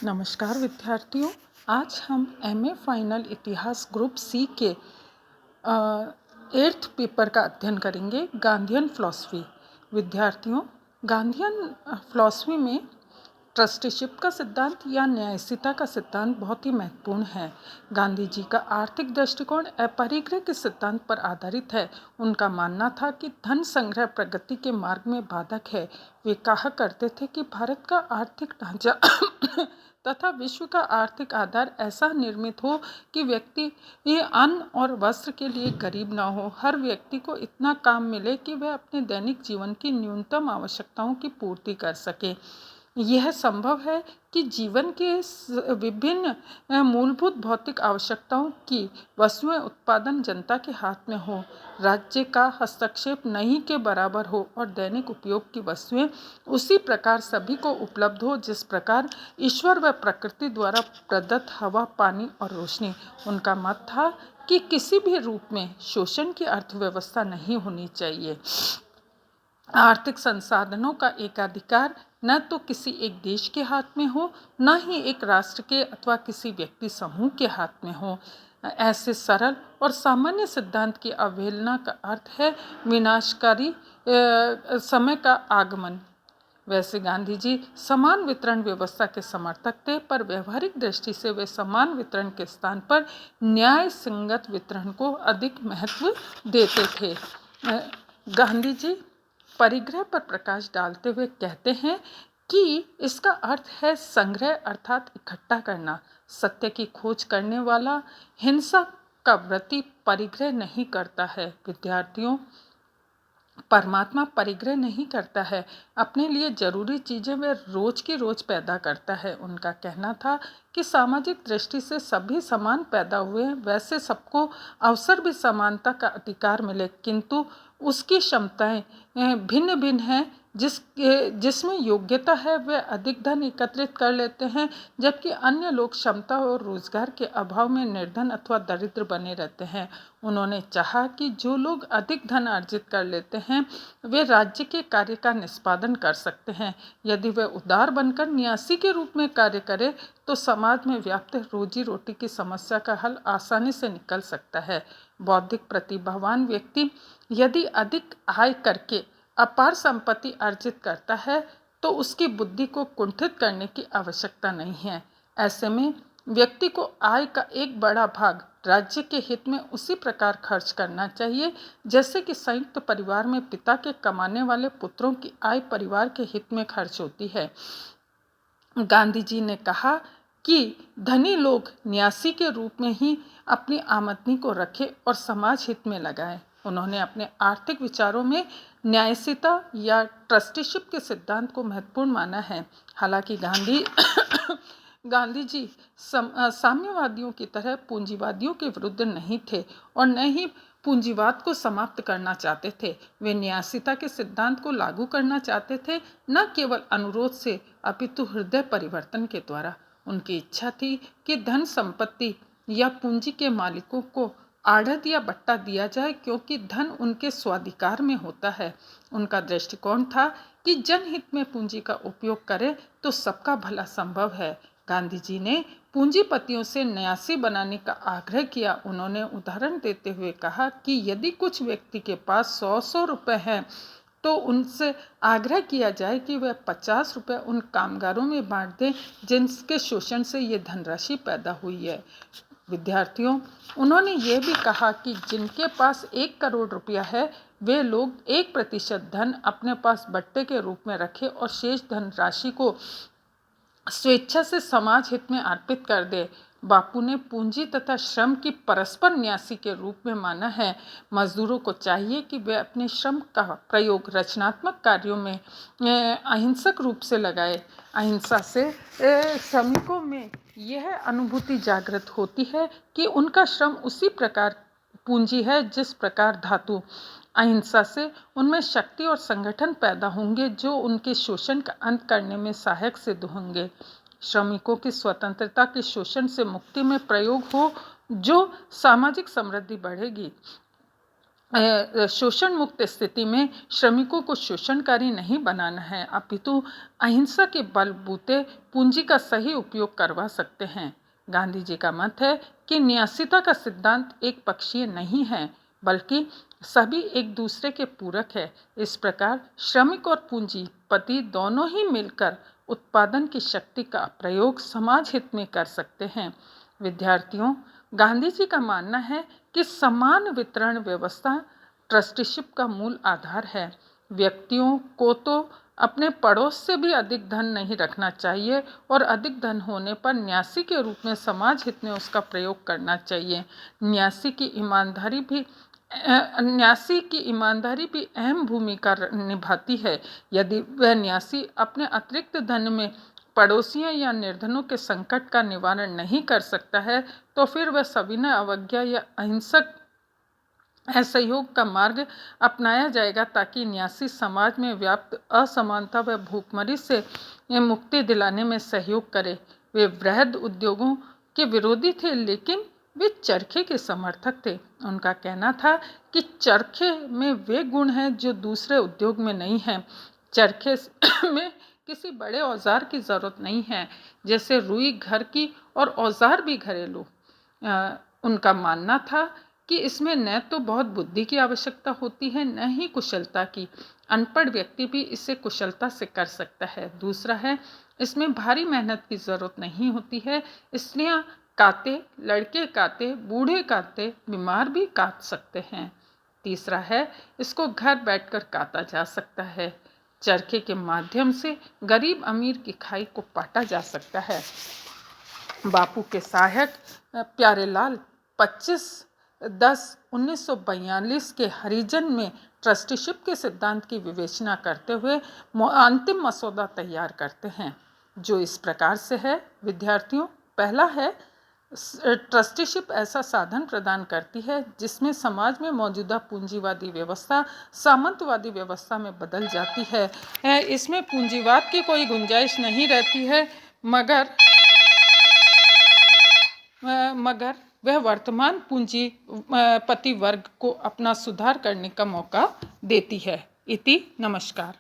नमस्कार विद्यार्थियों। आज हम एमए फाइनल इतिहास ग्रुप सी के 8th पेपर का अध्ययन करेंगे, गांधीयन फिलॉसफी। विद्यार्थियों, गांधीयन फिलॉसफी में ट्रस्टीशिप का सिद्धांत या न्यायशीलता का सिद्धांत बहुत ही महत्वपूर्ण है। गांधी जी का आर्थिक दृष्टिकोण अपरिग्रह के सिद्धांत पर आधारित है। उनका मानना था कि धन संग्रह प्रगति के मार्ग में बाधक है। वे कहा करते थे कि भारत का आर्थिक ढांचा तथा विश्व का आर्थिक आधार ऐसा निर्मित हो कि व्यक्ति ये अन्न और वस्त्र के लिए गरीब ना हो। हर व्यक्ति को इतना काम मिले कि वह अपने दैनिक जीवन की न्यूनतम आवश्यकताओं की पूर्ति कर सके। यह संभव है कि जीवन के विभिन्न मूलभूत भौतिक आवश्यकताओं की वस्तुएं उत्पादन जनता के हाथ में हो, राज्य का हस्तक्षेप नहीं के बराबर हो और दैनिक उपयोग की वस्तुएं उसी प्रकार सभी को उपलब्ध हो जिस प्रकार ईश्वर व प्रकृति द्वारा प्रदत्त हवा, पानी और रोशनी। उनका मत था कि किसी भी रूप में शोषण की अर्थव्यवस्था नहीं होनी चाहिए। आर्थिक संसाधनों का एकाधिकार न तो किसी एक देश के हाथ में हो, न ही एक राष्ट्र के अथवा किसी व्यक्ति समूह के हाथ में हो। ऐसे सरल और सामान्य सिद्धांत की अवहेलना का अर्थ है विनाशकारी समय का आगमन। वैसे गांधी जी समान वितरण व्यवस्था के समर्थक थे, पर व्यवहारिक दृष्टि से वे समान वितरण के स्थान पर न्याय संगत वितरण को अधिक महत्व देते थे। गांधी जी परिग्रह पर प्रकाश डालते हुए कहते हैं कि इसका अर्थ है संग्रह अर्थात इकट्ठा करना। सत्य की खोज करने वाला हिंसा का व्रती परिग्रह नहीं करता है। विद्यार्थियों, परमात्मा परिग्रह नहीं करता है। अपने लिए जरूरी चीजें वह रोज की रोज पैदा करता है। उनका कहना था कि सामाजिक दृष्टि से सभी समान पैदा हुए, वैसे सबको अवसर भी समानता का अधिकार मिले, किंतु उसकी क्षमताएं भिन्न भिन्न हैं। जिसमें योग्यता है वह अधिक धन एकत्रित कर लेते हैं, जबकि अन्य लोग क्षमता और रोजगार के अभाव में निर्धन अथवा दरिद्र बने रहते हैं। उन्होंने चाहा कि जो लोग अधिक धन अर्जित कर लेते हैं वे राज्य के कार्य का निष्पादन कर सकते हैं। यदि वे उदार बनकर न्यासी के रूप में कार्य करे तो समाज में व्याप्त रोजी रोटी की समस्या का हल आसानी से निकल सकता है। बौद्धिक प्रतिभावान व्यक्ति यदि अधिक आय करके अपार संपत्ति अर्जित करता है तो उसकी बुद्धि को कुंठित करने की आवश्यकता नहीं है। ऐसे में व्यक्ति को आय का एक बड़ा भाग राज्य के हित में उसी प्रकार खर्च करना चाहिए जैसे कि संयुक्त परिवार में पिता के कमाने वाले पुत्रों की आय परिवार के हित में खर्च होती है। गांधी जी ने कहा कि धनी लोग न्यासी के रूप में ही अपनी आमदनी को रखें और समाज हित में लगाएं। उन्होंने अपने आर्थिक विचारों में न्यायशीलता या ट्रस्टीशिप के सिद्धांत को महत्वपूर्ण माना है। हालांकि गांधी जी साम्यवादियों की तरह पूंजीवादियों के विरुद्ध नहीं थे और न ही पूंजीवाद को समाप्त करना चाहते थे। वे न्यायशीलता के सिद्धांत को लागू करना चाहते थे, न केवल अनुरोध से अपितु हृदय परिवर्तन के द्वारा। उनकी इच्छा थी कि धन संपत्ति या पूंजी के मालिकों को आढ़त या बट्टा दिया जाए, क्योंकि धन उनके स्वाधिकार में होता है। उनका दृष्टिकोण था कि जनहित में पूंजी का उपयोग करें तो सबका भला संभव है। गांधी जी ने पूंजीपतियों से न्यासी बनाने का आग्रह किया। उन्होंने उदाहरण देते हुए कहा कि यदि कुछ व्यक्ति के पास 100 रुपए हैं तो उनसे आग्रह किया जाए कि वह 50 रुपए उन कामगारों में बांट दें जिनके शोषण से ये धनराशि पैदा हुई है। विद्यार्थियों, उन्होंने ये भी कहा कि जिनके पास 1 करोड़ रुपया है वे लोग 1% धन अपने पास बट्टे के रूप में रखें और शेष धनराशि को स्वेच्छा से समाज हित में अर्पित कर दे। बापू ने पूंजी तथा श्रम की परस्पर न्यासी के रूप में माना है। मजदूरों को चाहिए कि वे अपने श्रम का प्रयोग रचनात्मक कार्यों में अहिंसक रूप से लगाए। अहिंसा से श्रमिकों में यह अनुभूति जागृत होती है कि उनका श्रम उसी प्रकार पूंजी है जिस प्रकार धातु। अहिंसा से उनमें शक्ति और संगठन पैदा होंगे जो उनके शोषण का अंत करने में सहायक सिद्ध होंगे। श्रमिकों की स्वतंत्रता के शोषण से मुक्ति में प्रयोग हो जो सामाजिक समृद्धि बढ़ेगी। शोषण मुक्त स्थिति में श्रमिकों को शोषणकारी नहीं बनाना है, अपितु अहिंसा के बलबूते पूंजी का सही उपयोग करवा सकते हैं। गांधी जी का मत है कि न्यासीता का सिद्धांत एक पक्षीय नहीं है, बल्कि सभी एक दूसरे के पूरक है। इस प्रकार श्रमिक और पूंजीपति दोनों ही मिलकर उत्पादन की शक्ति का प्रयोग समाज हित में कर सकते हैं। विद्यार्थियों, गांधी जी का मानना है कि समान वितरण व्यवस्था ट्रस्टीशिप का मूल आधार है। व्यक्तियों को तो अपने पड़ोस से भी अधिक धन नहीं रखना चाहिए और अधिक धन होने पर न्यासी के रूप में समाज हित में उसका प्रयोग करना चाहिए। न्यासी की ईमानदारी भी अहम भूमिका निभाती है। यदि वह न्यासी अपने अतिरिक्त धन में पड़ोसियों या निर्धनों के संकट का निवारण नहीं कर सकता है, तो फिर वह सविनय अवज्ञा या अहिंसक असहयोग का मार्ग अपनाया जाएगा, ताकि न्यासी समाज में व्याप्त असमानता व भूखमरी से मुक्ति दिलाने में सहयोग करे। वे वृहद उद्योगों के विरोधी थे, लेकिन वे चरखे के समर्थक थे। उनका कहना था कि चरखे में वे गुण हैं जो दूसरे उद्योग में नहीं हैं। चरखे में किसी बड़े औजार की ज़रूरत नहीं है, जैसे रुई घर की और औजार भी घरेलू। उनका मानना था कि इसमें न तो बहुत बुद्धि की आवश्यकता होती है, न ही कुशलता की। अनपढ़ व्यक्ति भी इसे कुशलता से कर सकता है। दूसरा है, इसमें भारी मेहनत की ज़रूरत नहीं होती है, इसलिए काते, लड़के काते, बूढ़े काते, बीमार भी काट सकते हैं। तीसरा है, इसको घर बैठकर काता जा सकता है। चरखे के माध्यम से गरीब अमीर की खाई को पाटा जा सकता है। बापू के सहायक प्यारेलाल 25/10/1942 के हरिजन में ट्रस्टीशिप के सिद्धांत की विवेचना करते हुए अंतिम मसौदा तैयार करते हैं, जो इस प्रकार से है। विद्यार्थियों, पहला है, ट्रस्टीशिप ऐसा साधन प्रदान करती है जिसमें समाज में मौजूदा पूंजीवादी व्यवस्था सामंतवादी व्यवस्था में बदल जाती है। इसमें पूंजीवाद की कोई गुंजाइश नहीं रहती है, मगर वह वर्तमान पूंजीपति वर्ग को अपना सुधार करने का मौका देती है। इति नमस्कार।